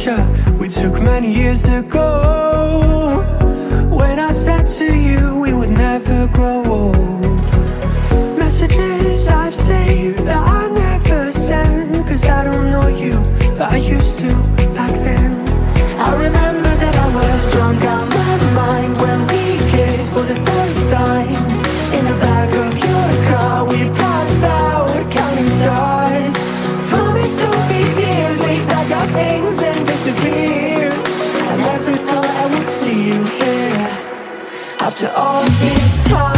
picture we took many years ago, when I said to you we would never grow old. Messages I've saved that I never send, cause I don't know you, but I used to back then. I remember that I was drunk out my mind when we kissed for the first time. In the back of your car we passed out counting stars. Promised all these years we'd pack our things and disappear. I never thought I would see you here after all this time.